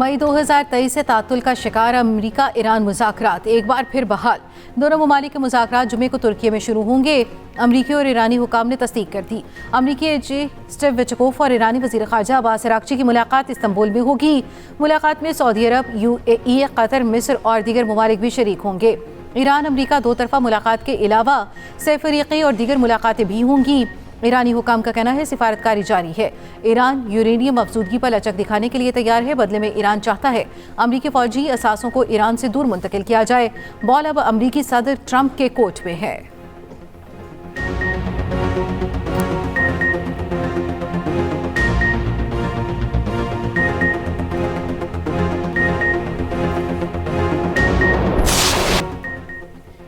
मई 2023 से तातुल का शिकार अमरीका ईरान मुज़ाकरात एक बार फिर बहाल। दोनों ममालिक के मुज़ाकरात जुमे को तुर्की में शुरू होंगे। अमरीकी और ईरानी हुकाम ने तस्दीक कर दी। अमरीकी एजी स्टीव विटकोफ और ईरानी वज़ीर ख़ारजा अब्बास अराग़ची की मुलाकात इस्तांबुल में होगी। मुलाकात में सऊदी अरब, UAE, कतर, मिस्र और दीगर ममालिक भी शरीक होंगे। ईरान अमरीका दो तरफ़ा मुलाकात के अलावा सैफ़रीक़ी और दीगर मुलाकातें भी होंगी। ईरानी हुकाम का कहना है सिफारतकारी जारी है। ईरान यूरेनियम अफजूदगी पर लचक दिखाने के लिए तैयार है। बदले में ईरान चाहता है अमरीकी फौजी असासों को ईरान से दूर मुंतकिल किया जाए। बॉल अब अमरीकी सदर ट्रंप के कोर्ट में है।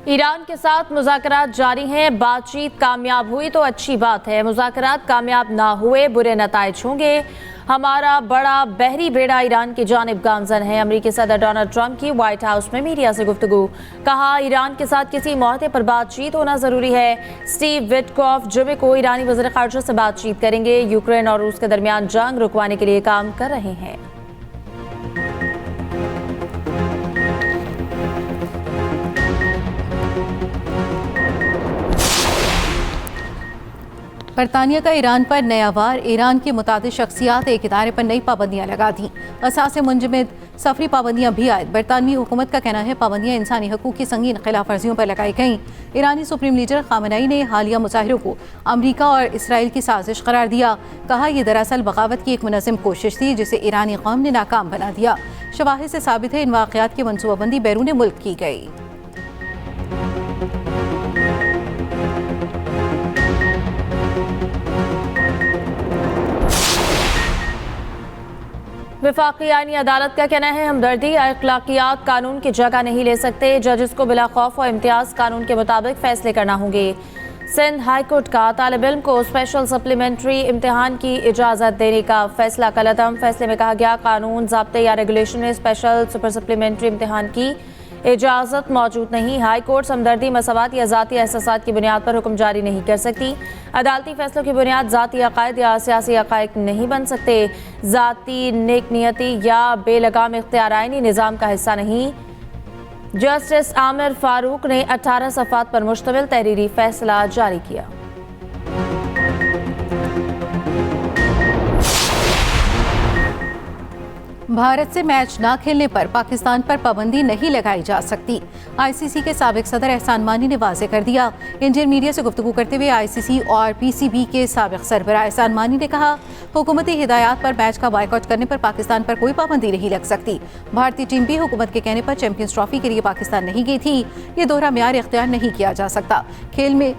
ईरान के साथ मुज़ाकरात जारी हैं। बातचीत कामयाब हुई तो अच्छी बात है, मुज़ाकरात कामयाब ना हुए बुरे नताइज होंगे। हमारा बड़ा बहरी बेड़ा ईरान की जानिब गामजन है। अमरीकी सदर डोनाल्ड ट्रंप की व्हाइट हाउस में मीडिया से गुफ्तगू। कहा ईरान के साथ किसी मुआहदे पर बातचीत होना ज़रूरी है। स्टीव विटकोफ जुमे को ईरानी वज़ीर ख़ारजा से बातचीत करेंगे। यूक्रेन और रूस के दरमियान जंग रुकवाने के लिए काम कर रहे हैं। बरतानिया का ईरान पर नया वार। ईरान की मुतादिद शख्सियात एक इदारे पर नई पाबंदियां लगा दी। असासे मुंजमद सफरी पाबंदियां भी आयद। बरतानवी हुकूमत का कहना है पाबंदियां इंसानी हकूक़ की संगीन खिलाफ वर्जियों पर लगाई गईं। ईरानी सुप्रीम लीडर खामनेई ने हालिया मुजाहिरों को अमरीका और इसराइल की साजिश करार दिया। कहा यह दरअसल बगावत की एक मुनज़्ज़म कोशिश थी जिसे ईरानी कौम ने नाकाम बना दिया। शवाहिद से साबित है इन वाक़यात की मनसूबाबंदी बैरून मुल्क की गई। वफाकी आईनी अदालत का कहना है हमदर्दी अखलाकियात कानून की जगह नहीं ले सकते। जजेस को बिला खौफ और इम्तियाज कानून के मुताबिक फैसले करना होंगे। सिंध हाईकोर्ट का तालिब इल्म को स्पेशल सप्लीमेंट्री इम्तिहान की इजाज़त देने का फैसला कलअदम। फैसले में कहा गया कानून ज़ाब्ते या रेगुलेशन में स्पेशल सुपर सप्लीमेंट्री इम्तिहान की इजाज़त मौजूद नहीं। हाई कोर्ट हमदर्दी, मसवात या ज़ाती एहसासात की बुनियाद पर हुक्म जारी नहीं कर सकती। अदालती फैसलों की बुनियाद ज़ाती अकायद या सियासी अकायद नहीं बन सकते। ज़ाती नेक नियति या बेलगाम इख्तियार आईनी निज़ाम का हिस्सा नहीं। जस्टिस आमिर फारूक ने 18 सफ़ात पर मुश्तमिल तहरीरी फैसला जारी किया। भारत से मैच न खेलने पर पाकिस्तान पर पाबंदी नहीं लगाई जा सकती। ICC के साबिक सदर एहसान मानी ने वाज़ेह कर दिया। इंडियन मीडिया से गुफ्तगू करते हुए ICC और PCB के साबिक सरबराह एहसान मानी ने कहा हुकूमती हिदायत पर मैच का बायकॉट करने पर पाकिस्तान पर कोई पाबंदी नहीं लग सकती। भारतीय टीम भी हुकूमत के कहने पर चैंपियंस ट्रॉफी के लिए पाकिस्तान नहीं गई थी। ये दोहरा म्यार इख्तियार नहीं किया जा सकता। खेल में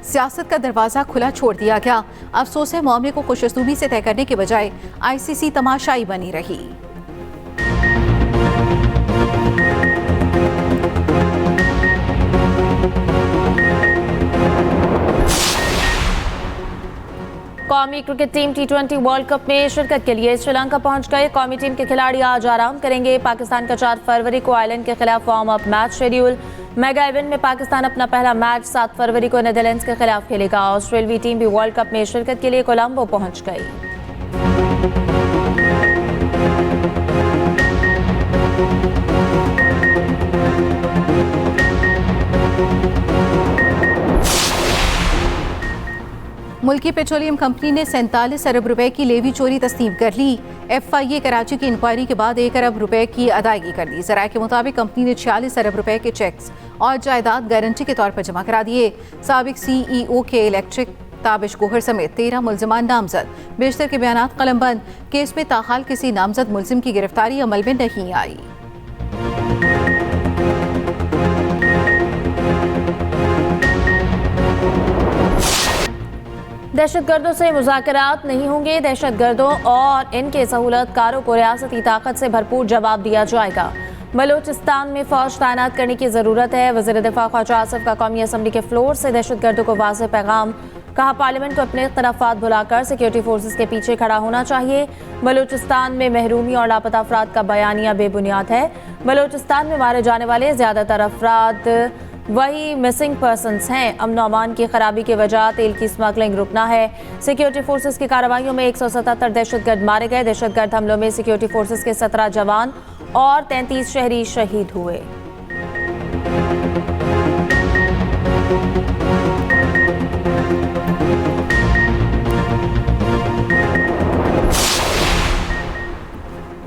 सियासत का दरवाज़ा खुला छोड़ दिया गया। अफसोस है मामले को खुशअस्लूबी से तय करने के बजाय ICC तमाशाई बनी रही। कौमी cricket team T20 world cup में शिरकत के लिए श्रीलंका पहुंच गए। कौमी टीम के खिलाड़ी आज आराम करेंगे। पाकिस्तान का 4 फरवरी को आयरलैंड के खिलाफ warm up match schedule. Mega event में पाकिस्तान अपना पहला मैच 7 फरवरी को नीदरलैंड्स के खिलाफ खेलेगा। ऑस्ट्रेलियाई टीम भी वर्ल्ड कप में शिरकत के लिए कोलंबो पहुंच गई। मुल्की पेट्रोलियम कंपनी ने 47 अरब रुपए की लेवी चोरी तस्लीम कर ली। FIA कराची की इंक्वायरी के बाद 1 अरब रुपए की अदायगी कर दी। ज़राए के मुताबिक कंपनी ने 46 अरब रुपए के चेक्स और जायदाद गारंटी के तौर पर जमा करा दिए। साबिक CEO के इलेक्ट्रिक ताबिश गोहर समेत 13 मुल्जिमान नामजद। बेशतर के बयानात कलमबंद। केस में ताहाल किसी नामजद मुल्जिम की गिरफ्तारी अमल में नहीं आई। दहशतगर्दों से मुज़ाकरात नहीं होंगे। दहशतगर्दों और इनके सहूलतकारों को रियासती ताकत से भरपूर जवाब दिया जाएगा। बलूचिस्तान में फौज तैनात करने की ज़रूरत है। वज़ीर दिफा ख्वाजा आसिफ का कौमी असम्बली के फ्लोर से दहशतगर्दों को वाज़ेह पैगाम। कहा पार्लियामेंट को अपने इख्तलाफात भुलाकर सिक्योरिटी फोर्सेस के पीछे खड़ा होना चाहिए। बलूचिस्तान में महरूमी और लापता अफराद का बयानिया बेबुनियाद है। बलूचिस्तान में मारे जाने वाले ज़्यादातर अफराद वही मिसिंग पर्सन्स हैं। अमन अमान की खराबी की वजह तेल की स्मगलिंग रुकना है। सिक्योरिटी फोर्सेस की कार्रवाइयों में 177 दहशतगर्द मारे गए। दहशतगर्द हमलों में सिक्योरिटी फोर्सेस के 17 जवान और 33 शहरी शहीद हुए।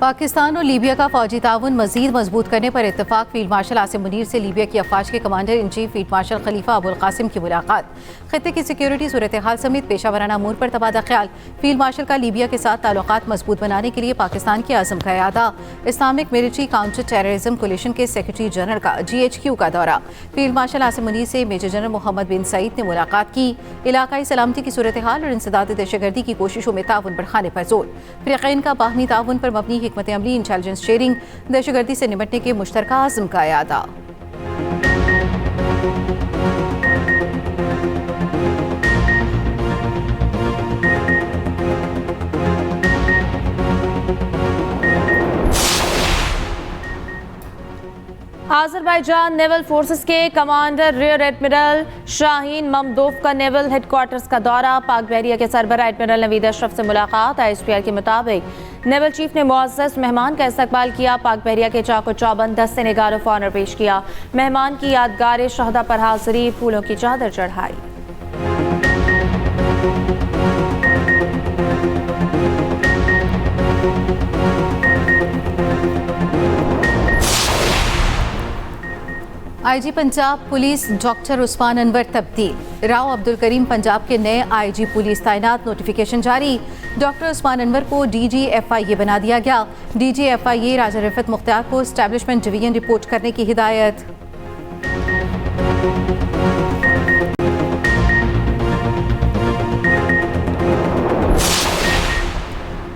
पाकिस्तान और लीबिया का फौजी ताउन मजीद मजबूत करने पर इत्तफाक। फील्ड मार्शल आसिम मुनीर से लीबिया की अफवाज के commander in chief field marshal Khalifa Abul Qasim की मुलाकात। खित्ते की सिक्योरिटी सूरत हाल समेत पेशा वराना अमूर पर तबादला ख्याल। फील्ड मार्शल का लीबिया के साथ ताल्लुकात मजबूत बनाने के लिए पाकिस्तान के आज़म का इरादा। Islamic military counter terrorism coalition के सेक्रेटरी जनरल का GHQ का दौरा। फील्ड मार्शल आसिम मुनीर से major general Mohammed bin Saeed ने मुलाकात की। इलाकाई सलामती की सूरत हाल और इंसदाद दहशतगर्दी की कोशिशों में ताउन बढ़ाने पर जोर। फ़रीक़ैन का बाहमी ताउन पर मबनी हिकमत अमली, इंटेलिजेंस शेयरिंग, दहशतगर्दी से निपटने के मुश्तरका आज़म का इरादा। आज़रबाईजान नेवल फोर्सेस के कमांडर रियर एडमिरल शाहीन ममदोफ का नेवल हेडक्वार्टर्स का दौरा। पाक बहरिया के सरबराह एडमिरल नवीद अशरफ से मुलाकात। ISPR के मुताबिक नेवल चीफ ने मुअज़्ज़ज़ मेहमान का इस्तकबाल किया। पाक बहरिया के चाको चौबंद दस्ते ने गार्ड ऑफ ऑनर पेश किया। मेहमान की यादगार शहदा पर हाजिरी, फूलों की चादर चढ़ाई। IG Punjab police doctor Usman Anwar तब्दील। राव अब्दुल करीम पंजाब के नए IG पुलिस तैनात। नोटिफिकेशन जारी। डॉक्टर उस्मान अनवर को DG FIA बना दिया गया। DG FIA राजा रिफत मुख्तार को एस्टैब्लिशमेंट डिवीजन रिपोर्ट करने की हिदायत।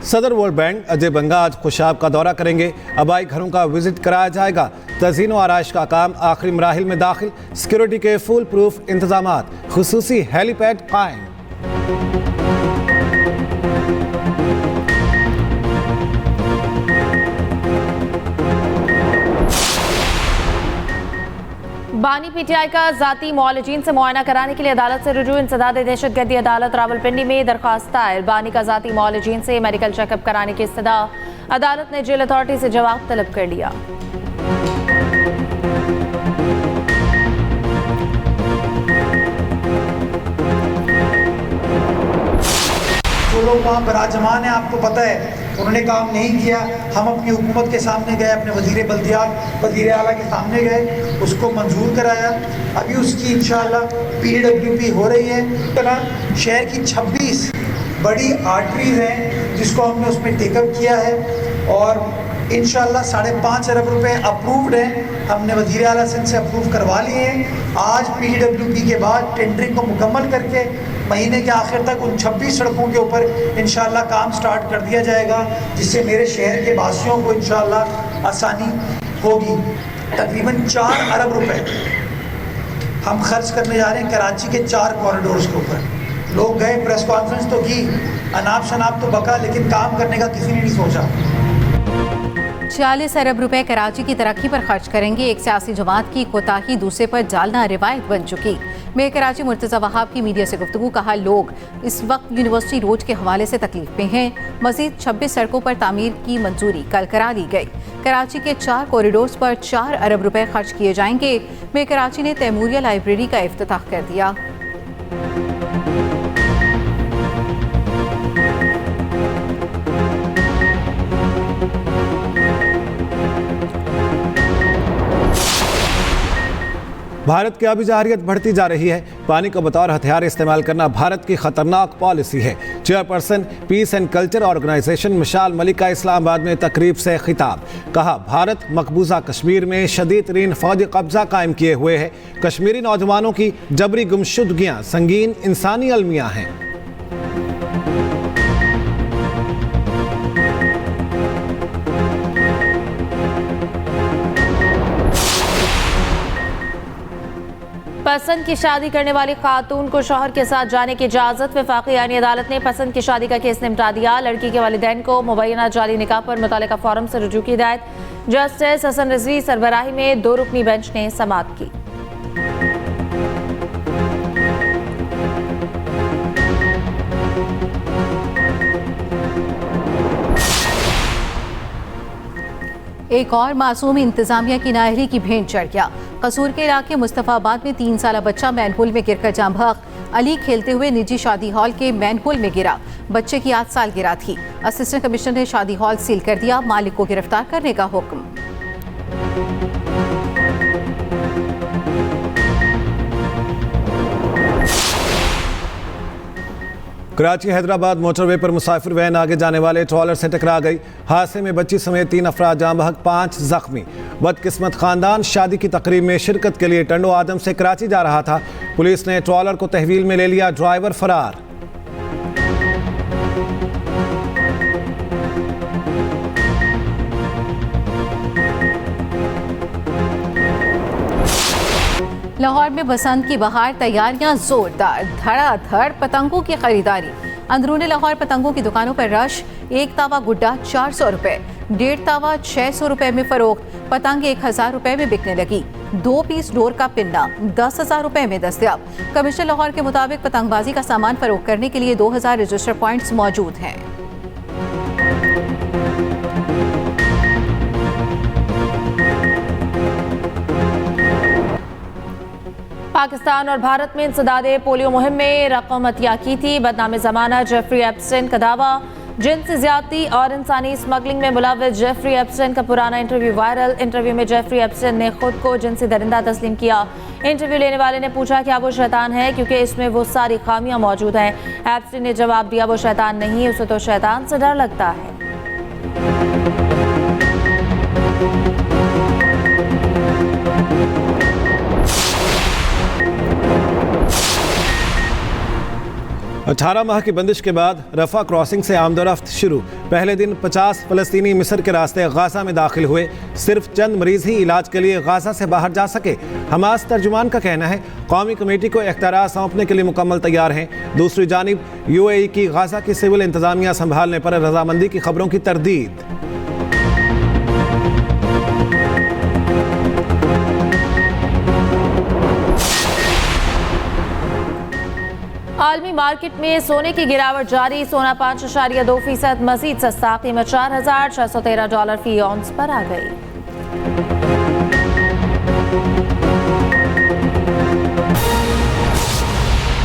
सदर वर्ल्ड बैंक अजय बंगा आज खुशाब का दौरा करेंगे। आबाई घरों का विजिट कराया जाएगा। तज़ीन व आराइश का काम आखिरी मराहिल में दाखिल। सिक्योरिटी के फुल प्रूफ इंतजामात। खुसूसी हेलीपैड कायम। बानी PTI का जाती मौलजीन से मुआयना कराने के लिए अदालत से रुजू। इंसदाद दहशतगर्दी अदालत रावलपिंडी में दरख्वास्त दायर। बानी का जाती मौलजीन से मेडिकल चेकअप कराने की इस्तदा। अदालत ने जेल अथॉरिटी से जवाब तलब कर लिया। जो लोग वहाँ बराजमान हैं, आपको पता है उन्होंने काम नहीं किया। हम अपनी हुकूमत के सामने गए, अपने वज़ीर बल्दियात वज़ीर आला के सामने गए, उसको मंजूर कराया। अभी उसकी इंशाअल्लाह PWP हो रही है। तरह शहर की 26 बड़ी आर्टरीज हैं जिसको हमने उसमें टेकअप किया है और इंशाअल्लाह 5.5 अरब रुपए अप्रूव्ड हैं। हमने वज़ीर आला सिंध से अप्रूव करवा लिए हैं। आज PWP के बाद टेंडरिंग को मुकम्मल करके महीने के आखिर तक उन 26 सड़कों के ऊपर इंशाअल्लाह काम स्टार्ट कर दिया जाएगा, जिससे मेरे शहर के वासियों को इंशाअल्लाह आसानी होगी। तकरीबन 4 अरब रुपए हम खर्च करने जा रहे हैं कराची के 4 कॉरिडोर्स के ऊपर। लोग गए, प्रेस कॉन्फ्रेंस तो की, अनाप शनाप तो बका, लेकिन काम करने का किसी ने नहीं सोचा। 40 अरब रुपए कराची की तरक्की पर खर्च करेंगे। एक सियासी जमात की कोताही दूसरे पर डालना रिवायत बन चुकी। मेयर कराची मुर्तज़ा वहाब की मीडिया से गुफ्तगू। कहा, लोग इस वक्त यूनिवर्सिटी रोड के हवाले से तकलीफ में हैं। मजीद 26 सड़कों पर तामीर की मंजूरी कल करा ली गई। कराची के 4 कॉरिडोर्स पर 4 अरब रुपए खर्च किए जाएंगे। मेयर कराची ने तैमूरिया लाइब्रेरी का इफ्तिताह कर दिया। भारत की आबी जहरीत बढ़ती जा रही है। पानी को बतौर हथियार इस्तेमाल करना भारत की खतरनाक पॉलिसी है। Chairperson peace and culture organisation Mishal Malik का इस्लामाबाद में तकरीब से खिताब। कहा, भारत मकबूजा कश्मीर में शदीद तरीन फौजी कब्जा कायम किए हुए है। कश्मीरी नौजवानों की जबरी गुमशुदगियाँ संगीन इंसानी अलमियाँ हैं। पसंद की शादी करने वाली खातून को शौहर के साथ जाने की इजाज़त। वफाकी आईनी अदालत ने पसंद की शादी का केस निपटा दिया। लड़की के वालिदैन को मुबैना जाली निकाह पर मुतल्लिका फोरम से रुजू की हिदायत। जस्टिस हसन रिजवी सरबराही में 2 रुकनी बेंच ने समाअत की। एक और मासूम इंतजामिया की नाअहली की भेंट चढ़ गया। कसूर के इलाके मुस्तफाबाद में 3 साला बच्चा मैनहोल में गिरकर जाम बहक। अली खेलते हुए निजी शादी हॉल के मैनहोल में गिरा। बच्चे की 8 सालगिरह थी। असिस्टेंट कमिश्नर ने शादी हॉल सील कर दिया। मालिक को गिरफ्तार करने का हुक्म। कराची हैदराबाद मोटरवे पर मुसाफिर वैन आगे जाने वाले ट्रॉलर से टकरा गई। हादसे में बच्ची समेत 3 अफराद जाम बहक, 5 जख्मी। बदकिस्मत खानदान शादी की तकरीब में शिरकत के लिए टंडो आदम से कराची जा रहा था। पुलिस ने ट्रॉलर को तहवील में ले लिया, ड्राइवर फरार। लाहौर में बसंत की बहार, तैयारियां जोरदार। धड़ाधड़ पतंगों की खरीदारी। अंदरूनी लाहौर पतंगों की दुकानों पर रश। एक तावा गुड्डा 400 रुपए, 1.5 तावा 600 रुपए में फरोख्त। पतंग 1000 रुपए में बिकने लगी। 2 पीस डोर का पिन्ना 10,000 रुपए में दस्तयाब। कमिश्नर लाहौर के मुताबिक पतंगबाजी का सामान फरोख्त करने के लिए 2000 रजिस्टर पॉइंट्स मौजूद हैं। पाकिस्तान और भारत में इंसदादे पोलियो मुहिम में रकम अतिया की थी। बदनाम ज़माना जेफरी एप्स्टेन का दावा। जिनसी ज्यादती और इंसानी स्मगलिंग में मुलव्वस जेफरी एप्स्टेन का पुराना इंटरव्यू वायरल। इंटरव्यू में जेफरी एप्स्टेन ने खुद को जिनसी दरिंदा तस्लीम किया। इंटरव्यू लेने वाले ने पूछा क्या वो शैतान है, क्योंकि इसमें वो सारी खामियां मौजूद हैं। एप्स्टेन ने जवाब दिया वो शैतान नहीं, उसे तो शैतान से डर लगता है। अठारह माह की बंदिश के बाद रफा क्रॉसिंग से आमदोरफ्त शुरू। पहले दिन 50 फलस्तीनी मिस्र के रास्ते गाजा में दाखिल हुए। सिर्फ चंद मरीज ही इलाज के लिए गाजा से बाहर जा सके। हमास तर्जुमान का कहना है कौमी कमेटी को इख्तियार सौंपने के लिए मुकम्मल तैयार हैं। दूसरी जानिब UAE की गाजा की सिविल इंतजामिया संभालने पर रजामंदी की खबरों की तरदीद। आलमी मार्केट में सोने की गिरावट जारी। सोना 5.2% मजीद सस्ता, कीमत $4,613 फी औंस पर आ गई।